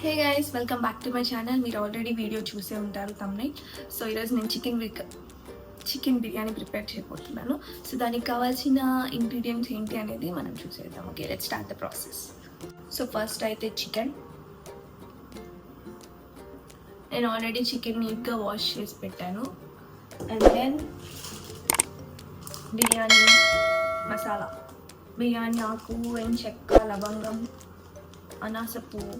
Hey guys, welcome back to my channel. మీరు already video చూసే ఉంటారు తమ్ముని. సో ఈరోజు నేను చికెన్ బిర్యానీ ప్రిపేర్ చేయబోతున్నాను. సో దానికి కావాల్సిన ఇంగ్రీడియంట్స్ ఏంటి అనేది మనం చూసేద్దాం. Okay, let's start the process. So first అయితే చికెన్. నేను ఆల్రెడీ చికెన్ నీట్గా వాష్ చేసి పెట్టాను. అండ్ దెన్ బిర్యానీ మసాలా, బిర్యానీ ఆకు అండ్ చెక్క, లవంగం, అనాస పువ్వు.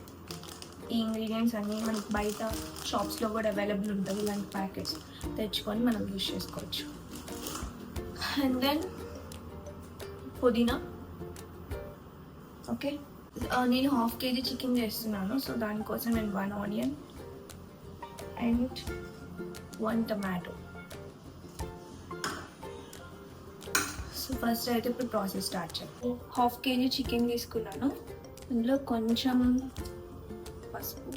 ఈ ఇంగ్రీడియంట్స్ అన్నీ మనకి బయట షాప్స్లో కూడా అవైలబుల్ ఉంటుంది. ఇలాంటి ప్యాకెట్స్ తెచ్చుకొని మనం యూజ్ చేసుకోవచ్చు. అండ్ దెన్ పుదీనా. ఓకే, నేను 1/2 kg చికెన్ చేస్తున్నాను. సో దానికోసం నేను 1 onion and 1 tomato. So first అయితే ఇప్పుడు ప్రాసెస్ స్టార్ట్ చేద్దాం. 1/2 kg చికెన్ తీసుకున్నాను. అందులో కొంచెం పసుపు,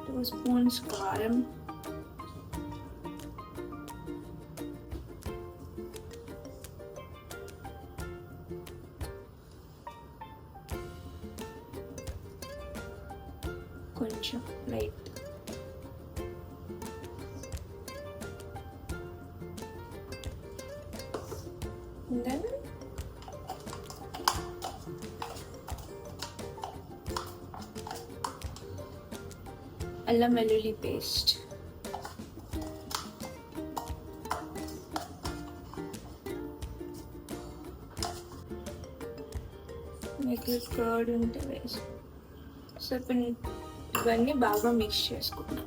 2 స్పూన్స్ కారం, కొంచెం లైట్ దెన్ అల్లం వెల్లుల్లి పేస్ట్, మీకు కర్డ్ ఉంటే వేసి. సో ఇప్పుడు ఇవన్నీ బాగా మిక్స్ చేసుకుంటాం.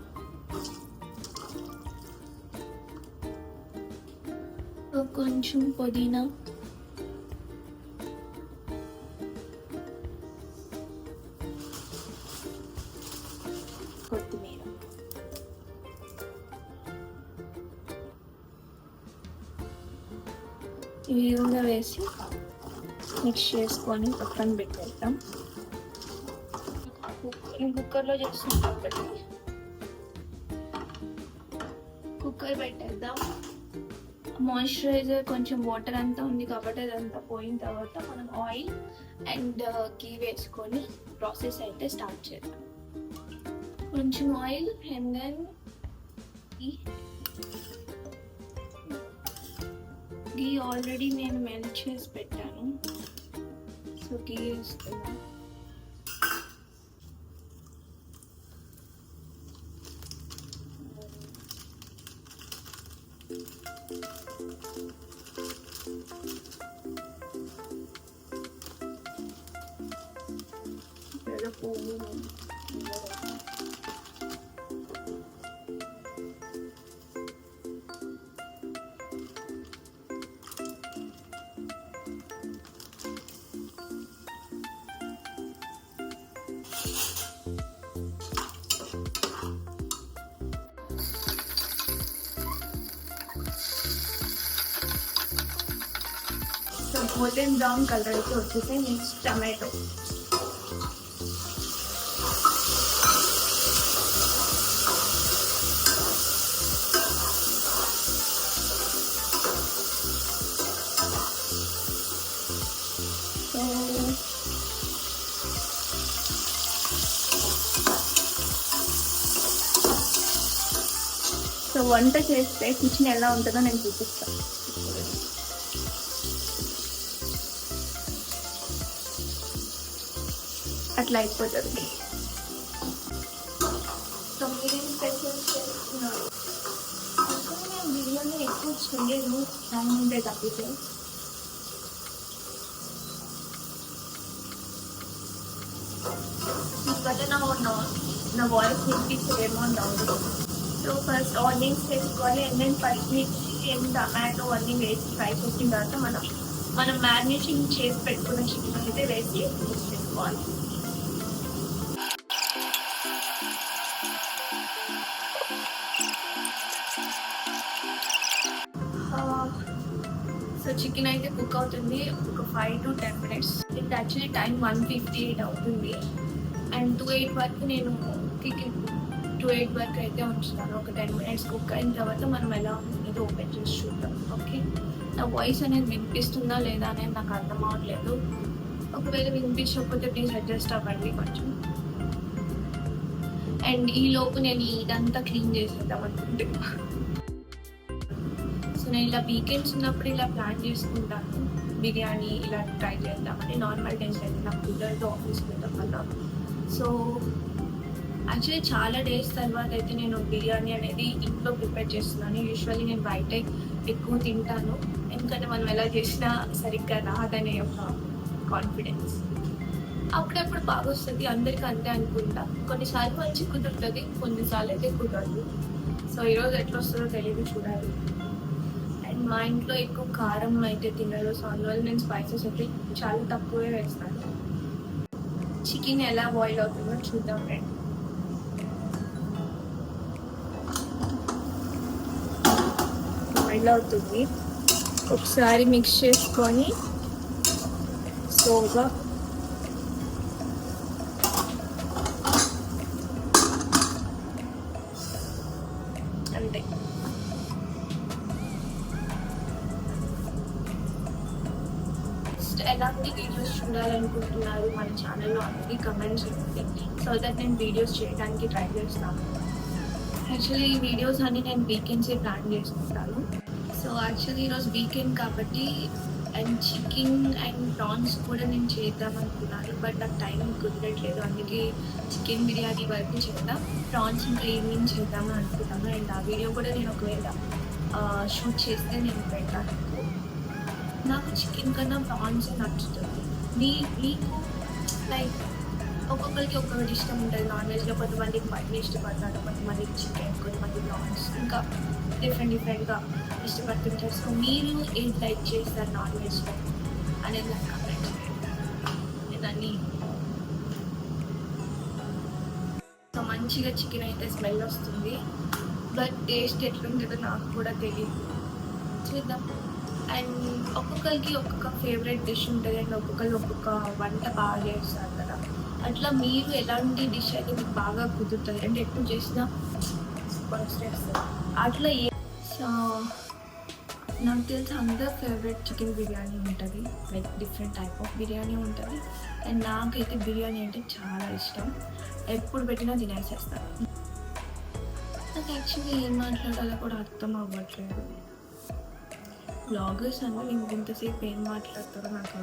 కొంచెం పుదీనా, కొత్తిమీర, ఇవి కూడా వేసి మిక్స్ చేసుకొని పక్కన పెట్టేద్దాం. కుక్కర్లో చేస్తాం కాబట్టి కుక్కర్ పెట్టేద్దాం. మాయిశ్చరైజర్ కొంచెం వాటర్ అంతా ఉంది కాబట్టి అదంతా పోయిన తర్వాత మనం ఆయిల్ అండ్ గీ వేసుకొని ప్రాసెస్ అయితే స్టార్ట్ చేద్దాం. కొంచెం oil and then ghee already నేను మెల్ట్ చేసి పెట్టాను. సో గీ వేస్తున్నాను. పువ్వు, గోల్డెన్ బ్రౌన్ కలర్ అయితే వచ్చేసి నెక్స్ట్ టమాటో. సో వంట చేస్తే కిచెన్ ఎలా ఉంటుందో నేను చూపిస్తాను. అట్లా అయిపోతుంది. సో మీరేం స్పెషల్స్ చేస్తున్నారు? నేను బిర్యానీ ఎక్కువ చేయలేదు, ఉండే తప్పితే. ఇంకా నా వాయిస్ వినిపించలేమో అని డౌట్. సో ఫస్ట్ ఆనియన్స్ వేసుకోవాలి అండ్ దెన్ పచ్చిమిర్చి అండ్ టమాటో అన్నీ వేసి ఫ్రై చేసిన తర్వాత మనం మ్యారినేషన్ చేసి పెట్టుకున్న చికెన్ అయితే వేసి మిక్స్ చేసుకోవాలి. సో చికెన్ అయితే కుక్ అవుతుంది ఒక 5 to 10 minutes. It actually time 1:58 అవుతుంది. అండ్ 2:08 వరకు నేను 2:08 వరకు అయితే ఉంచుతాను. ఒక 10 minutes కుక్ అయిన తర్వాత మనం ఎలా ఉంటుంది ఓపెన్ చేసి చూద్దాం. ఓకే, నా వాయిస్ అనేది వినిపిస్తుందా లేదా అనేది నాకు అర్థం అవ్వట్లేదు. ఒకవేళ వినిపించకపోతే ప్లీజ్ అడ్జస్ట్ అవ్వండి కొంచెం. అండ్ ఈ లోపు నేను ఇదంతా క్లీన్ చేసేద్దాం అనుకుంటున్నా. సో నేను ఇలా వీకెండ్స్ ఉన్నప్పుడు ఇలా ప్లాన్ చేసుకుంటాను, బిర్యానీ ఇలా ట్రై చేద్దామని. నార్మల్ డేస్ అయితే నాకు పిల్లలతో ఆఫీస్కి వెళ్ళడం వల్ల. సో యాక్చువల్లీ చాలా డేస్ తర్వాత అయితే నేను బిర్యానీ అనేది ఇంట్లో ప్రిపేర్ చేస్తున్నాను. యూజువల్లీ నేను బయట ఎక్కువ తింటాను, ఎందుకంటే మనం ఎలా చేసినా సరిగ్గా రాదనే ఒక కాన్ఫిడెన్స్. అప్పుడప్పుడు బాగా వస్తుంది, అందరికీ అంతే అనుకుంటా. కొన్నిసార్లు మంచి కుదురుతుంది, కొన్నిసార్లు అయితే కుదరదు. సో ఈరోజు ఎట్లా వస్తుందో తెలియదు, చూడాలి. అండ్ మా ఇంట్లో ఎక్కువ కారం అయితే తినరు, సో అందువల్ల నేను స్పైసెస్ అయితే చాలా తక్కువే వేస్తాను. చికెన్ ఎలా బాయిల్ అవుతుందో చూద్దాం ఫ్రెండ్. బాయిల్ అవుతుంది, ఒకసారి మిక్స్ చేసుకొని స్లోగా అంతే. ఎలాంటి వీడియోస్ చూడాలనుకుంటున్నారు మన ఛానల్లో అనేది కమెంట్ చేయండి, సో దట్ నేను వీడియోస్ చేయడానికి ట్రై చేస్తాను. యాక్చువల్లీ ఈ వీడియోస్ అన్ని నేను వీకెండ్సే ప్లాన్ చేసుకుంటాను. సో యాక్చువల్లీ ఈరోజు వీకెండ్ కాబట్టి అండ్ చికెన్ అండ్ ప్రాన్స్ కూడా నేను చేద్దాం అనుకున్నాను, బట్ నాకు టైం కుదరట్లేదు. అందుకే చికెన్ బిర్యానీ వరకు చేద్దాం, ప్రాన్స్ ఇంకా ఈవినింగ్ చేద్దామని అనుకుంటాను. అండ్ ఆ వీడియో కూడా నేను ఒకవేళ షూట్ చేస్తే నేను పెడతాను. నాకు చికెన్ కన్నా ప్రాన్స్ నచ్చుతుంది. మీకు లైక్ ఒక్కొక్కరికి ఒక్కొక్కటి ఇష్టం ఉంటుంది. నాన్ వెజ్లో కొంతమందికి మటన్ ఇష్టపడతారు, కొంతమందికి చికెన్, కొంతమంది ప్రాన్స్, ఇంకా డిఫరెంట్గా ఇష్టపడుతుంటారు. సో మీరు ఏది లైక్ చేస్తారు నాన్ వెజ్లో అనేది నాకు కమెంట్ చేయండి. దాన్ని సో మంచిగా చికెన్ అయితే స్మెల్ వస్తుంది, బట్ టేస్ట్ ఎట్లుంటుందో నాకు కూడా తెలియదు, చూద్దాం. అండ్ ఒక్కొక్కరికి ఒక్కొక్క ఫేవరెట్ డిష్ ఉంటుంది, అండ్ ఒక్కొక్కరికి ఒక్కొక్క వంట బాగా చేస్తారు కదా. అట్లా మీరు ఎలాంటి డిష్ అయితే మీకు బాగా కుదురుతుంది, అంటే ఎక్కువ చేసినా చేస్తారు అట్లా. సో నాకు తెలిసి అందరు ఫేవరెట్ చికెన్ బిర్యానీ ఉంటుంది, like different type of biryani ఉంటుంది. అండ్ నాకైతే బిర్యానీ అంటే చాలా ఇష్టం, ఎప్పుడు పెట్టినా తినేసేస్తాను. నాకు యాక్చువల్లీ ఏం మాట్లాడాలో కూడా అర్థం అవ్వట్లేదు. బ్లాగర్స్ అంటే నేను ఇంతసేపు ఏం మాట్లాడతారో నాకు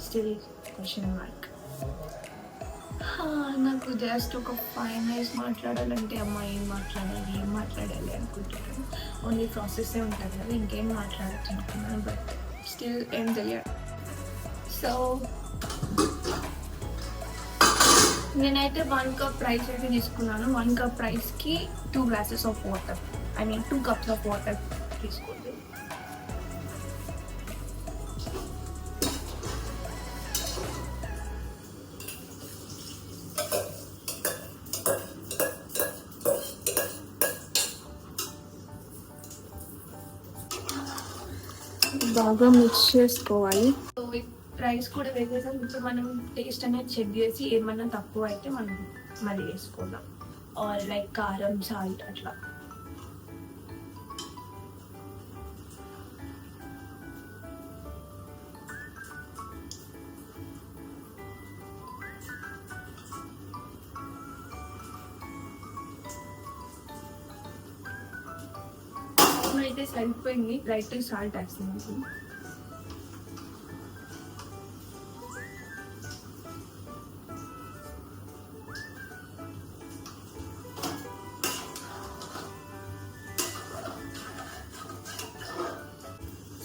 స్టిల్ క్వశ్చన్ మార్క్. నాకు జస్ట్ ఒక 5 minutes మాట్లాడాలంటే అమ్మ ఏం మాట్లాడాలి అనుకుంటున్నాను. ఓన్లీ ప్రాసెస్సే ఉంటుంది కదా, ఇంకేం మాట్లాడచ్చు అనుకున్నాను, బట్ స్టిల్ ఏం తెలియదు. సో నేనైతే 1 cup రైస్ అయితే తీసుకున్నాను. 1 cup రైస్కి 2 glasses of water, 2 cups of water తీసుకోండి. బాగా మిక్స్ చేసుకోవాలి. సో రైస్ కూడా వేసేసాం. ఇప్పుడు మనం టేస్ట్ అనేది చెక్ చేసి ఏమన్నా తక్కువ అయితే మనం మళ్ళీ వేసుకుందాం, ఆర్ లైక్ కారం, సాల్ట్ అట్లా. అయితే సరిపోయింది, లైట్ సాల్ట్ వేస్తుంది.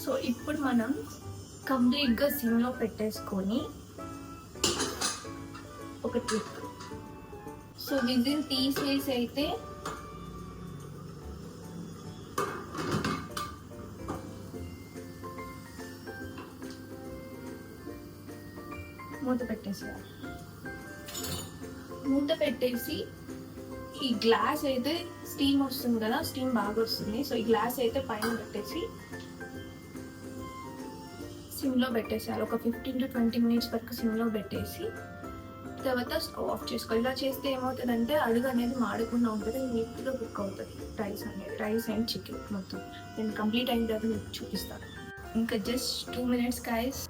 సో ఇప్పుడు మనం కంప్లీట్గా సిమ్లో పెట్టేసుకొని ఒక ట్రిప్. సో విజిల్ తీసేసి అయితే మూత పెట్టేసి ఈ గ్లాస్ అయితే స్టీమ్ వస్తుంది కదా, స్టీమ్ బాగా వస్తుంది. సో ఈ గ్లాస్ అయితే పైన పెట్టేసి సిమ్లో పెట్టేసారు. ఒక 15 to 20 minutes వరకు సిమ్లో పెట్టేసి తర్వాత స్టవ్ ఆఫ్ చేసుకోవాలి. ఇలా చేస్తే ఏమవుతుందంటే అడుగు అనేది మాడకుండా ఉంటుంది, నీట్గా కుక్ అవుతుంది రైస్ అండ్ చికెన్ మొత్తం. నేను కంప్లీట్ అయిన తర్వాత మీకు చూపిస్తాను. ఇంకా జస్ట్ 2 minutes గైస్.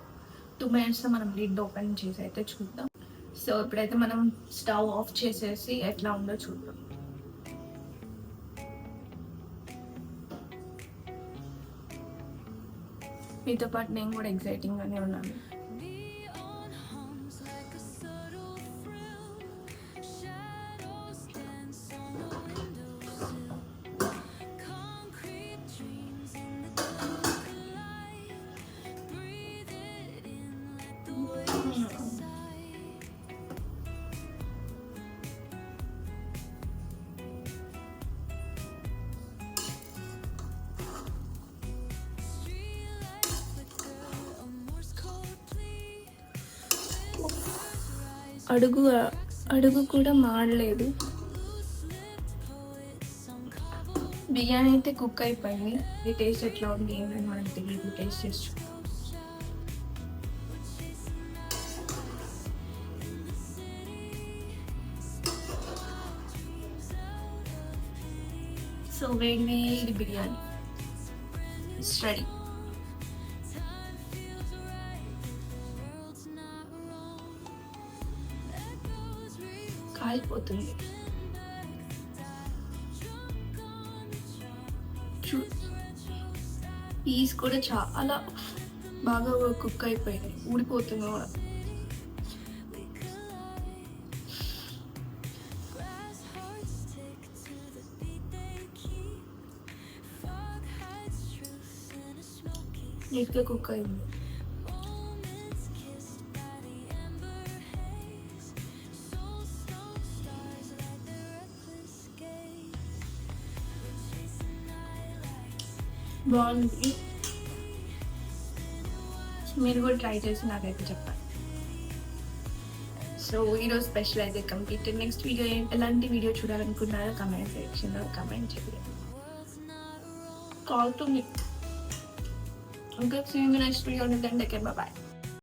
2 minutes మనం లిడ్ ఓపెన్ చేసి అయితే చూద్దాం. సో ఇప్పుడైతే మనం స్టవ్ ఆఫ్ చేసేసి ఎట్లా ఉందో చూద్దాం. మీతో పాటు నేను కూడా ఎగ్జైటింగ్గానే ఉన్నాను. అడుగు కూడా మాడలేదు. బిర్యానీ అయితే కుక్ అయిపోయింది. ఇది టేస్ట్ ఎట్లా ఉంది ఏంటని మనకు తెలియదు. టేస్ట్ చేసి సో వేడి బిర్యానీ ఇట్స్ రెడీ. కాలిపోతుంది. పీస్ కూడా చాలా బాగా కుక్ అయిపోయింది. ఊడిపోతుంది కూడా. నీట్గా కుక్ అయింది. బాగుంది. మీరు కూడా ట్రై చేసి నాకైతే చెప్పండి. సో ఈరోజు స్పెషల్ అయితే కంప్లీట్. నెక్స్ట్ వీడియో ఎలాంటి వీడియో చూడాలనుకున్నారో కమెంట్ సెక్షన్లో కమెంట్ చేయండి. Call to me. Okay, see you in the next video. Until then, take care. Bye bye.